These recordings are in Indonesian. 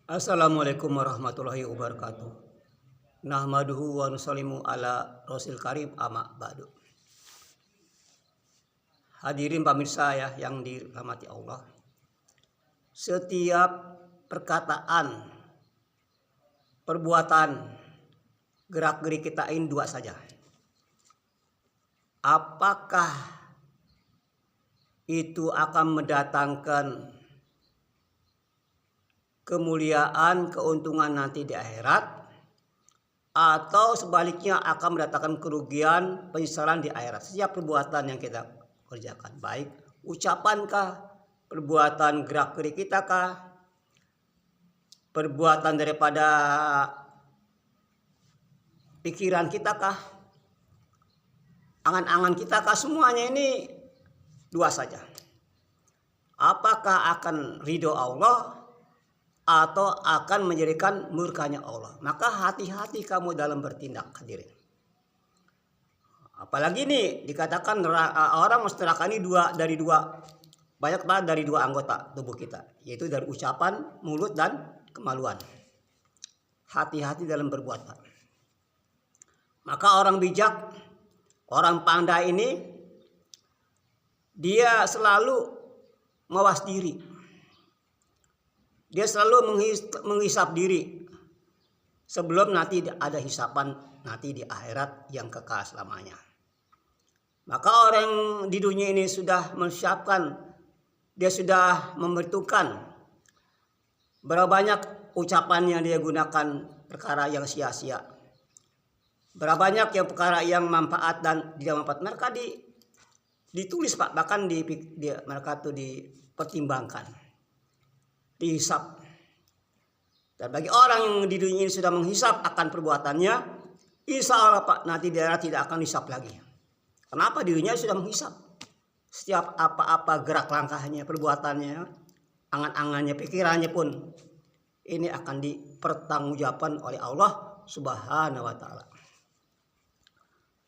Assalamualaikum warahmatullahi wabarakatuh. Nahmaduhu wa nusallimu ala Rasul Karim amma ba'du. Hadirin pemirsa ya yang dirahmati Allah. Setiap perkataan, perbuatan, gerak-gerik kita ini dua saja. Apakah itu akan mendatangkan kemuliaan, keuntungan nanti di akhirat, atau sebaliknya akan mendatangkan kerugian, penyesalan di akhirat. Setiap perbuatan yang kita kerjakan, baik ucapankah, perbuatan gerak-gerik kita kah, perbuatan daripada pikiran kita kah, angan-angan kita kah, semuanya ini dua saja. Apakah akan ridho Allah atau akan menjadikan murkanya Allah? Maka hati-hati kamu dalam bertindak, hadirin. Apalagi nih dikatakan orang masuk neraka ini banyak banget dari dua anggota tubuh kita, yaitu dari ucapan, mulut, dan kemaluan. Hati-hati dalam berbuat. Maka orang bijak, orang pandai ini dia selalu mawas diri. Dia selalu menghisap diri sebelum nanti ada hisapan nanti di akhirat yang kekal selamanya. Maka orang di dunia ini sudah menyiapkan, dia sudah memperhitungkan berapa banyak ucapan yang dia gunakan perkara yang sia-sia, berapa banyak yang perkara yang manfaat dan tidak manfaat. Mereka ditulis Pak, bahkan mereka tuh dipertimbangkan, dihisap. Dan bagi orang yang di dunia ini sudah menghisap akan perbuatannya, insya Allah Pak, nanti daerah tidak akan hisap lagi. Kenapa? Di dunia sudah menghisap setiap apa-apa gerak langkahnya, perbuatannya, angan-angannya, pikirannya pun ini akan dipertanggungjawabkan oleh Allah Subhanahu wa taala.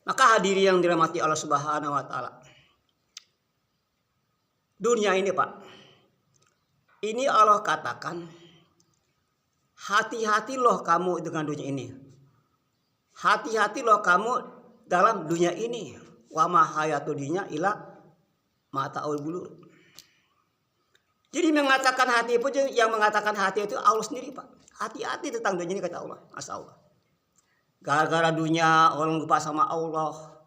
Maka hadirin yang dirahmati Allah Subhanahu wa taala, dunia ini Pak, ini Allah katakan, hati-hati loh kamu dengan dunia ini. Hati-hati loh kamu dalam dunia ini. Wa ma hayatud dunya illa mata'ul ghurur. Jadi mengatakan hati pun, yang mengatakan hati itu Allah sendiri Pak. Hati-hati tentang dunia ini kata Allah. Masya Allah. Gara-gara dunia orang lupa sama Allah.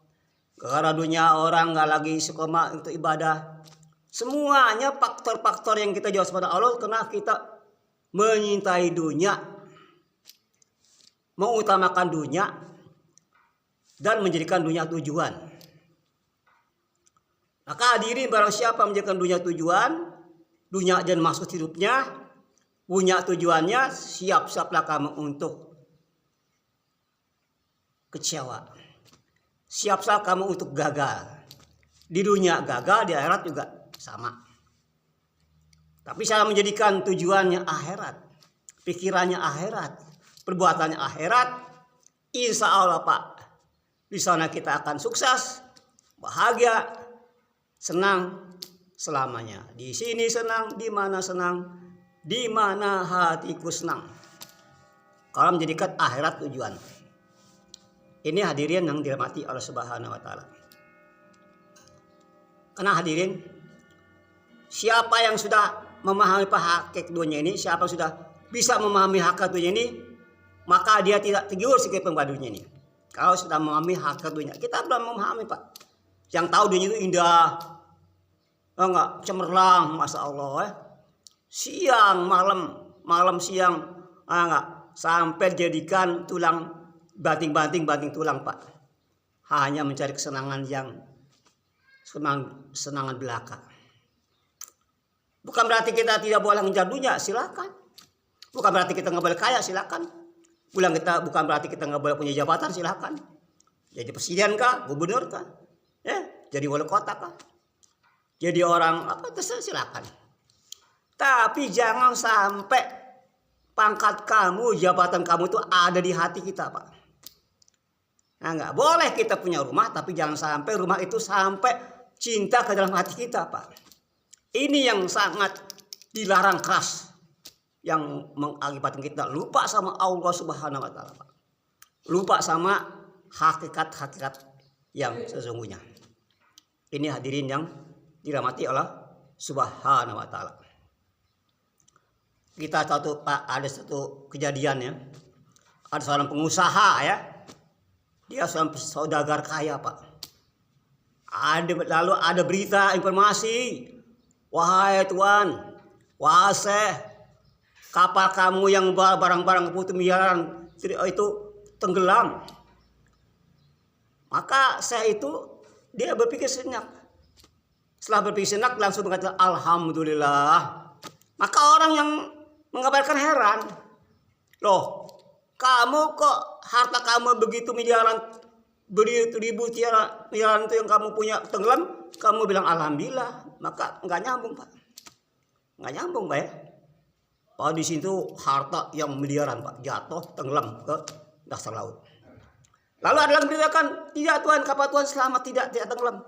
Gara-gara dunia orang nggak lagi istiqomah untuk ibadah. Semuanya faktor-faktor yang kita jawab kepada Allah karena kita menyintai dunia, mengutamakan dunia, dan menjadikan dunia tujuan. Maka hadirin, barang siapa menjadikan dunia tujuan, dunia dan maksud hidupnya, punya tujuannya, siap-siaplah kamu untuk kecewa. Siap-siap kamu untuk gagal. Di dunia gagal, di akhirat juga sama. Tapi saya menjadikan tujuannya akhirat, pikirannya akhirat, perbuatannya akhirat, insya Allah Pak, di sana kita akan sukses, bahagia, senang selamanya. Di sini senang, di mana hatiku senang. Kalau menjadikan akhirat tujuan. Ini hadirin yang dirahmati Allah Subhanahu wa taala. Karena hadirin, siapa yang sudah memahami hakikat dunia ini, siapa yang sudah bisa memahami hakikat dunia ini, maka dia tidak tergiur sedikit pun pada dunia ini. Kalau sudah memahami hakikat dunia, kita belum memahami Pak. Yang tahu dunia itu indah, enggak cemerlang, masya Allah ya. Siang malam siang, enggak sampai jadikan tulang banting tulang Pak. Hanya mencari kesenangan yang senangan belaka. Bukan berarti kita tidak boleh mengejar dunia, silakan. Bukan berarti kita nggak boleh kaya, silakan. Bukan berarti kita nggak boleh punya jabatan, silakan. Jadi presiden kah, gubernur kah, jadi wali kota kah, jadi orang apa terserah, silakan. Tapi jangan sampai pangkat kamu, jabatan kamu itu ada di hati kita Pak. Nah, nggak boleh kita punya rumah, tapi jangan sampai rumah itu sampai cinta ke dalam hati kita Pak. Ini yang sangat dilarang keras. yang mengakibatkan kita lupa sama Allah Subhanahu wa taala, Pak. Lupa sama hakikat-hakikat yang sesungguhnya. Ini hadirin yang dirahmati Allah Subhanahu wa taala. Kita tahu Pak, ada satu kejadian ya. Ada seorang pengusaha ya. Dia seorang saudagar kaya Pak. Lalu ada berita informasi, wahai tuan, wahai Syekh, kapal kamu yang barang-barang putih miliaran itu tenggelam. Maka saya itu dia berpikir sejenak. Setelah berpikir sejenak langsung mengatakan alhamdulillah. Maka orang yang mengabarkan heran, loh, kamu kok harta kamu begitu miliaran, ribu miliaran itu yang kamu punya tenggelam, kamu bilang alhamdulillah. Maka nggak nyambung Pak, nggak nyambung Pak ya. Pak di situ harta yang miliaran Pak jatuh tenggelam ke dasar laut. Lalu ada yang memberitakan, tidak Tuhan, kapal Tuhan selamat, tidak tenggelam.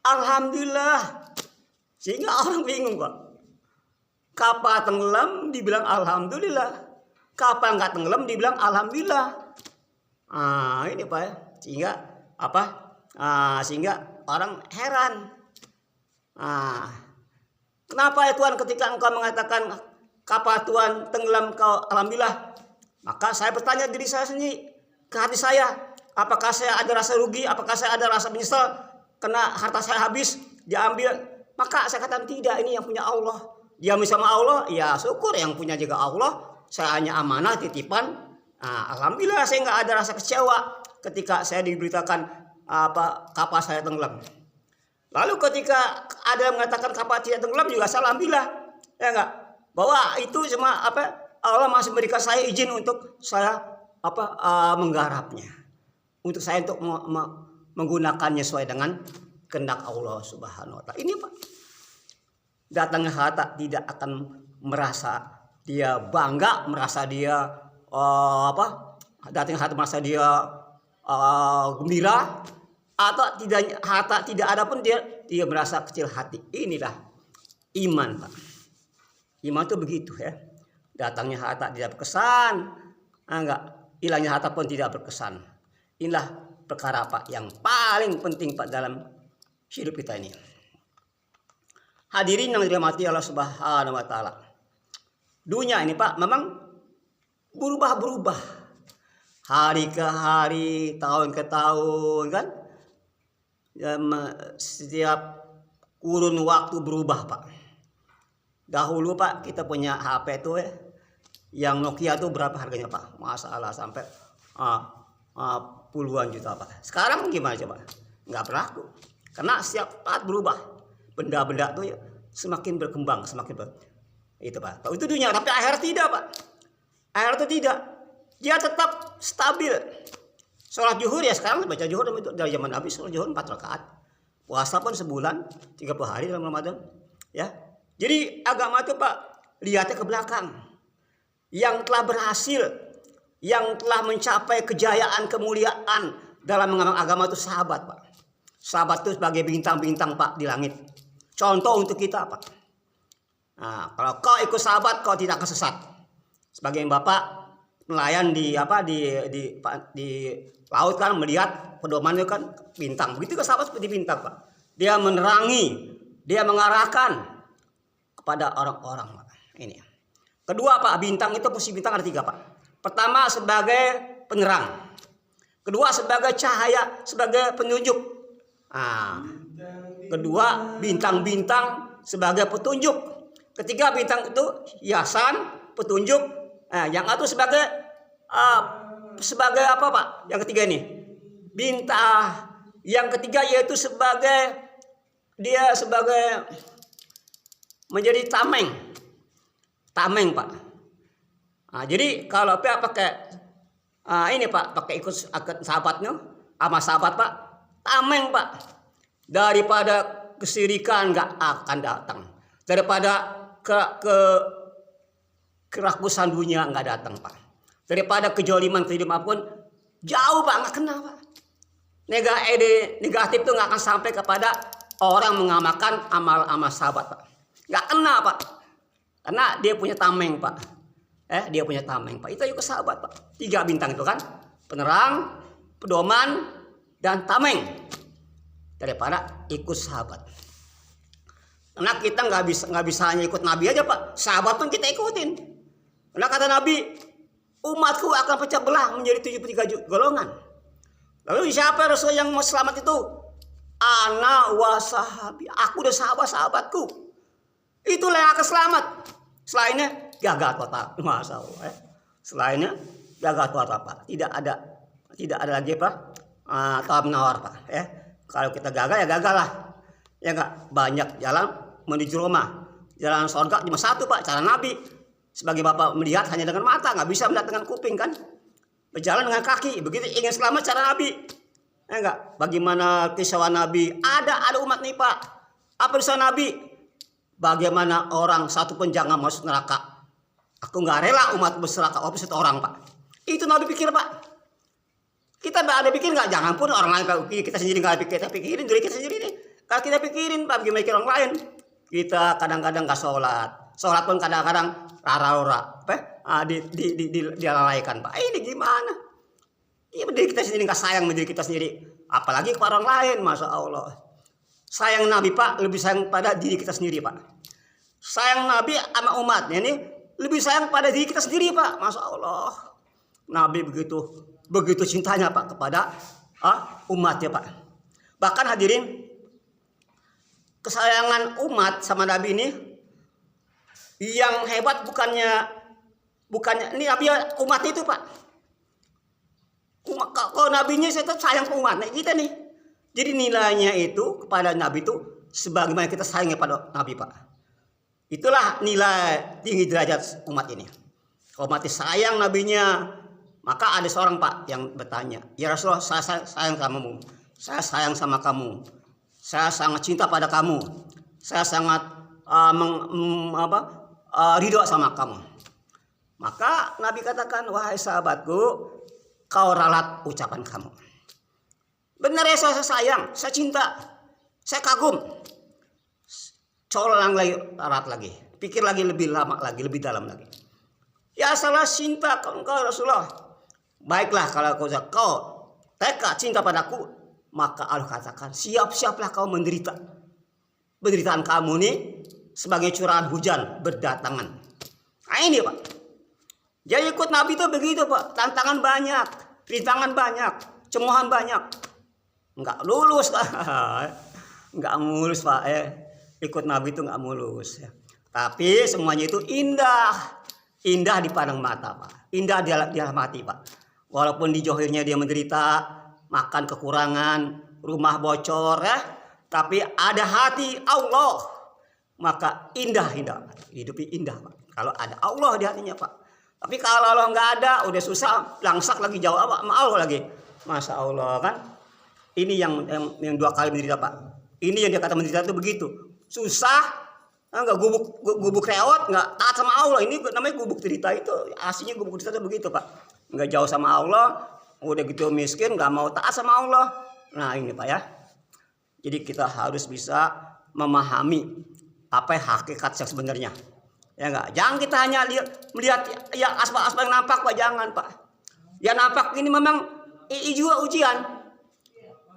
Alhamdulillah. Sehingga orang bingung Pak. Kapal tenggelam dibilang alhamdulillah. Kapal nggak tenggelam dibilang alhamdulillah. Ini Pak ya. Sehingga apa? Sehingga orang heran. Kenapa ya Tuhan ketika engkau mengatakan kapal Tuhan tenggelam kau alhamdulillah? Maka saya bertanya diri saya sendiri, ke hati saya, apakah saya ada rasa rugi? Apakah saya ada rasa menyesal karena harta saya habis diambil? Maka saya katakan tidak, ini yang punya Allah. Dia sama Allah, ya syukur, yang punya juga Allah. Saya hanya amanah titipan. Alhamdulillah saya nggak ada rasa kecewa ketika saya diberitakan kapal saya tenggelam. Lalu ketika ada yang mengatakan kapal tidak tenggelam juga saya alhamdulillah, ya enggak, bahwa itu cuma Allah masih memberikan saya izin untuk saya menggarapnya, untuk saya untuk menggunakannya sesuai dengan kehendak Allah Subhanahu wa taala. Ini Pak, datangnya harta tidak akan merasa dia bangga, merasa dia datangnya harta merasa dia gembira, atau tidak harta tidak ada pun dia merasa kecil hati. Inilah iman Pak. Iman itu begitu ya. Datangnya harta tidak berkesan, hilangnya harta pun tidak berkesan. Inilah perkara Pak yang paling penting Pak dalam hidup kita ini. Hadirin yang dirahmati Allah Subhanahu wa taala. Dunia ini Pak memang berubah-berubah. Hari ke hari, tahun ke tahun kan. Setiap kurun waktu berubah Pak. Dahulu Pak kita punya HP itu yang Nokia itu berapa harganya Pak? Masalah sampai puluhan juta Pak. Sekarang gimana coba? Nggak berlaku. Karena setiap saat berubah. Benda-benda itu semakin berkembang, itu Pak. Itu dunia, tapi akhirat tidak Pak. Akhirat itu tidak. Dia tetap stabil. Sholat zuhur ya sekarang baca zuhur dari zaman Nabi, sholat zuhur 4 rakaat. Puasa pun sebulan 30 hari dalam Ramadan. Ya. Jadi agama itu Pak, lihatnya ke belakang. Yang telah berhasil, yang telah mencapai kejayaan, kemuliaan dalam mengamalkan agama itu sahabat Pak. Sahabat itu sebagai bintang-bintang Pak di langit. Contoh untuk kita Pak. Kalau kau ikut sahabat kau tidak kesesat. Sebagai bapak nelayan di laut kan melihat pedoman itu kan bintang. Begitu ke sahabat seperti bintang Pak. Dia menerangi, dia mengarahkan kepada orang-orang Pak. Ini. Kedua Pak, bintang itu posisi bintang ada 3 Pak. Pertama sebagai penerang. Kedua sebagai cahaya, sebagai penunjuk. Kedua bintang-bintang sebagai petunjuk. Ketiga bintang itu hiasan, petunjuk. Yang itu sebagai apa Pak? Yang ketiga ini bintang. Yang ketiga yaitu sebagai menjadi tameng Pak. Jadi kalau pakai ini Pak, pakai ikut sahabatnya sama sahabat Pak, tameng Pak. Daripada kesirikan nggak akan datang. Daripada kerakusan dunia nggak datang Pak. Daripada kejoliman pun jauh Pak, nggak kena Pak. Negatif itu nggak akan sampai kepada orang mengamalkan amal sahabat Pak. Nggak kena Pak. Karena dia punya tameng Pak. Dia punya tameng Pak. Itu juga sahabat Pak. 3 bintang itu kan. Penerang, pedoman, dan tameng. Daripada ikut sahabat. Karena kita nggak bisa hanya ikut Nabi aja Pak. Sahabat pun kita ikutin. Karena kata Nabi, umatku akan pecah belah menjadi 73 golongan. Lalu siapa Rasul yang mau selamat itu? Ana wa sahabi. Aku dan sahabat-sahabatku. Itulah yang akan selamat. Selainnya gagal total. Masya Allah. Selainnya gagal total Pak. Tidak ada lagi Pak. Tawar menawar Pak. Kalau kita gagal ya gagal lah. Ya enggak, banyak jalan menuju Roma. Jalan surga cuma satu Pak, cara Nabi. Sebagai Bapak melihat hanya dengan mata, nggak bisa melihat dengan kuping kan. Berjalan dengan kaki, begitu ingin selamat cara Nabi. Ya enggak, bagaimana kisah Nabi? Ada umat nih Pak. Apa kisah Nabi? Bagaimana orang satu pun jangan masuk neraka. Aku nggak rela umat berseraka walaupun 1 orang Pak. Itu Nabi pikir Pak. Kita ada pikir nggak? Jangan pun orang lain, kalau kita sendiri nggak pikir, kita pikirin diri kita sendiri nih. Kalau kita pikirin Pak, bagaimana orang lain? Kita kadang-kadang nggak sholat pun kadang-kadang rara-rara, dilalaikan Pak. Ini gimana? Iya, diri kita sendiri nggak sayang diri kita sendiri, apalagi ke orang lain. Masya Allah. Sayang Nabi Pak, lebih sayang pada diri kita sendiri Pak. Sayang Nabi sama umatnya ini lebih sayang pada diri kita sendiri Pak. Masya Allah. Nabi begitu cintanya Pak kepada umatnya Pak. Bahkan hadirin, kesayangan umat sama Nabi ini yang hebat bukannya ini Nabi umat itu Pak. Kalau Nabinya saya sayang ke umat kita nih. Jadi nilainya itu kepada Nabi itu sebagaimana kita sayangnya pada Nabi Pak. Itulah nilai tinggi derajat umat ini. Kalau umat sayang Nabinya, maka ada seorang Pak yang bertanya, ya Rasulullah, saya sayang samamu, saya sayang sama kamu, saya sangat cinta pada kamu, saya sangat ridho sama kamu. Maka Nabi katakan, wahai sahabatku, kau ralat ucapan kamu. Benar ya, saya sayang, saya cinta, saya kagum. Colang lagi, ralat lagi, pikir lagi lebih lama lagi, lebih dalam lagi. Ya salah cinta engkau Rasulullah. Baiklah kalau kau tekad cinta padaku, maka Allah katakan, siap-siaplah kau menderita. Penderitaan kamu nih sebagai curahan hujan berdatangan. Nah ini Pak. Jadi ikut Nabi itu begitu Pak. Tantangan banyak, rintangan banyak, cemohan banyak. Enggak lulus Pak. Enggak mulus Pak. Ikut Nabi itu enggak mulus. Tapi semuanya itu indah. Indah dipandang mata Pak. Indah di dalam hati Pak. Walaupun di johirnya dia menderita, makan kekurangan, rumah bocor tapi ada hati Allah, maka indah hidupnya indah Pak. Kalau ada Allah di hatinya Pak. Tapi kalau Allah nggak ada, udah susah, langsak lagi jauh sama Allah lagi. Masya Allah kan. Ini yang 2 kali menderita Pak. Ini yang dia kata menderita itu begitu. Susah, nggak gubuk reot, nggak taat sama Allah. Ini namanya gubuk derita itu. Aslinya gubuk derita itu begitu Pak. Nggak jauh sama Allah, udah gitu miskin, nggak mau taat sama Allah. Nah ini Pak ya. Jadi kita harus bisa memahami apa hakikat yang sebenarnya. Ya enggak, jangan kita hanya melihat ya aspal-aspal yang nampak Pak, jangan Pak. Yang nampak ini memang juga ujian.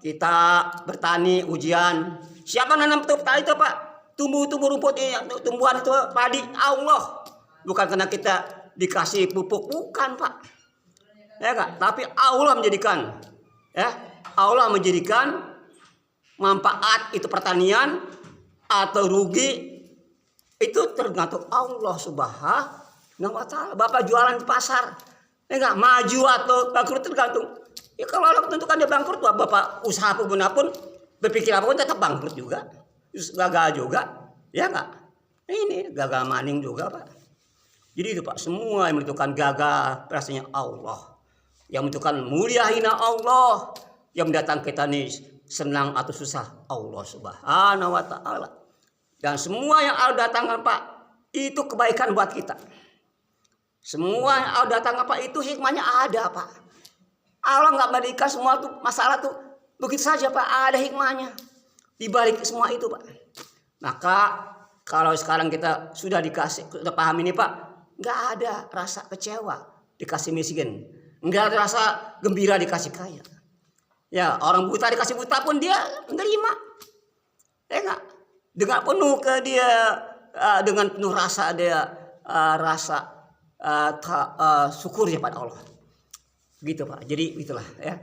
Kita bertani ujian. Siapa nanam tadi itu Pak? Tumbuh rumput, tumbuhan itu padi Allah. Bukan karena kita dikasih pupuk, bukan Pak. Ya enggak, tapi Allah menjadikan, ya Allah menjadikan manfaat itu pertanian atau rugi itu tergantung Allah Subhanahu wa Ta'ala. Bapak jualan di pasar, ya enggak, maju atau bangkrut tergantung. Ya kalau Allah tentukan dia bangkrut, Bapak usaha pun berpikir apapun tetap bangkrut juga, gagal juga, ya enggak. Ini gagal maning juga Pak. Jadi itu Pak, semua yang menentukan gagal rasanya Allah, yang menentukan mulia hina Allah, yang mendatang kita nih senang atau susah Allah Subhanahu wa Ta'ala. Dan semua yang Allah datangkan Pak, itu kebaikan buat kita. Semua yang Allah datangkan Pak, itu hikmahnya ada Pak. Allah nggak memberikan semua tuh masalah tuh begitu saja Pak, ada hikmahnya di balik semua itu Pak. Maka kalau sekarang kita sudah paham ini Pak, nggak ada rasa kecewa dikasih miskin, nggak ada rasa gembira dikasih kaya. Ya, orang buta dikasih buta pun dia menerima. Ya enggak? Dengan penuh ke dia, dengan penuh rasa dia, rasa syukur ya pada Allah. Gitu Pak. Jadi itulah ya.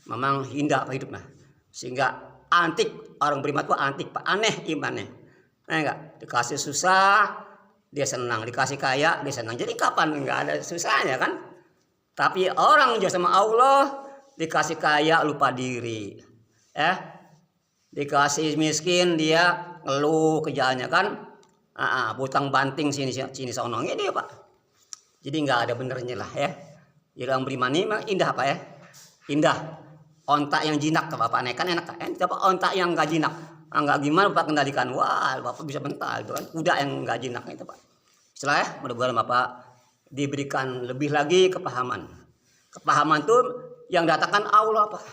Memang indah Pak hidupnya. Sehingga antik, orang beriman itu antik Pak, aneh imannya. Nah, enggak, dikasih susah dia senang, dikasih kaya dia senang. Jadi kapan enggak ada susahnya kan? Tapi orang jauh sama Allah, dikasih kaya lupa diri. Dikasih miskin dia ngeluh kerjaannya kan. Butang banting sini sono ini Pak. Jadi enggak ada benernya lah ya. Jadi orang beriman ini indah Pak ya. Indah. Ontak yang jinak ke Bapak naik kan enak kan? Coba ontak yang enggak jinak. Enggak gimana Bapak kendalikan. Wah, Bapak bisa bentar itu kan. Kuda yang enggak jinak itu Pak. Setelah ya, mudah-mudahan Bapak diberikan lebih lagi kepahaman. Kepahaman tuh yang datangkan Allah Pak.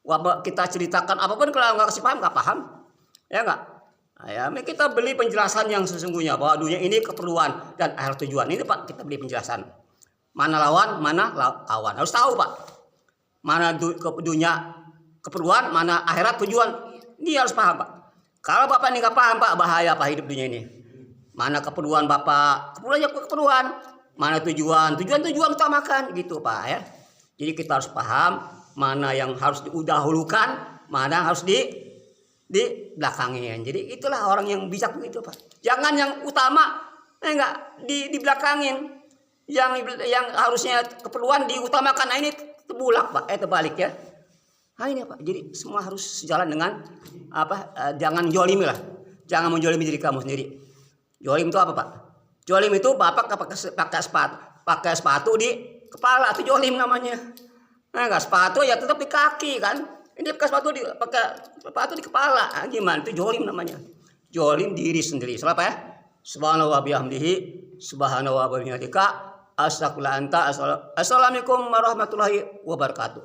Wah, kita ceritakan apapun kalau nggak kasih paham nggak paham, ya nggak. Ya, kita beli penjelasan yang sesungguhnya bahwa dunia ini keperluan dan akhir tujuan. Ini Pak kita beli penjelasan. Mana lawan, mana lawan. Harus tahu Pak. Mana dunia keperluan, mana akhirat tujuan. Ini harus paham Pak. Kalau Bapak ini nggak paham Pak, bahaya Pak hidup dunia ini. Mana keperluan Bapak, keperluannya keperluan. Mana tujuan utamakan gitu Pak ya. Jadi kita harus paham mana yang harus didahulukan, mana harus di belakangin. Jadi itulah orang yang bijak begitu Pak. Jangan yang utama enggak di belakangin. Yang harusnya keperluan diutamakan. Nah ini terbulak Pak, terbalik ya. Nah ini Pak. Jadi semua harus sejalan dengan jangan jolimi lah. Jangan menjolimi diri kamu sendiri. Jolim itu apa Pak? Jolim itu Bapak pakai sepatu di kepala, itu jolim namanya. Nah, enggak sepatu ya tetap di kaki kan. Ini pakai sepatu di kepala. Nah, gimana? Itu jolim namanya. Jolim diri sendiri. Salah Pak ya? Subhanahu wa bihamdihi, subhanahu wa bihamdika, astaghfirullah anta. Assalamualaikum warahmatullahi wabarakatuh.